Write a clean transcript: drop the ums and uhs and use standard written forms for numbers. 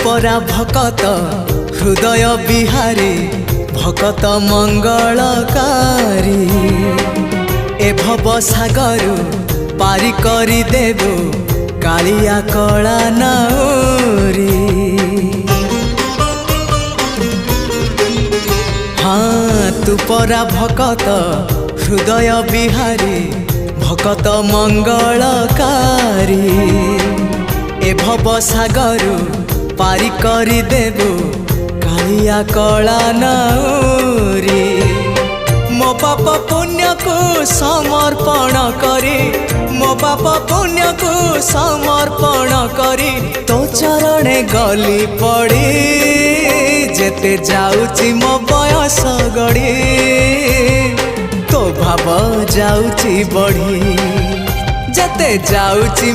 परा भकत हृदय बिहारी भकत मंगलकारी ए भव सागर पारी करी देबो कालिया कला नाउरी। हाँ तू परा भकत हृदय बिहारी भकत मंगलकारी ए भव सागर पारी करी देबो कालिया कला नाउरी। मो पाप पुण्य को समर्पण करी मो पाप पुण्य को समर्पण करी तो चरणे गली पड़ी जेते जाउची मो बयस गड़ी तो भाव जाउची बढ़ी जेते जाउची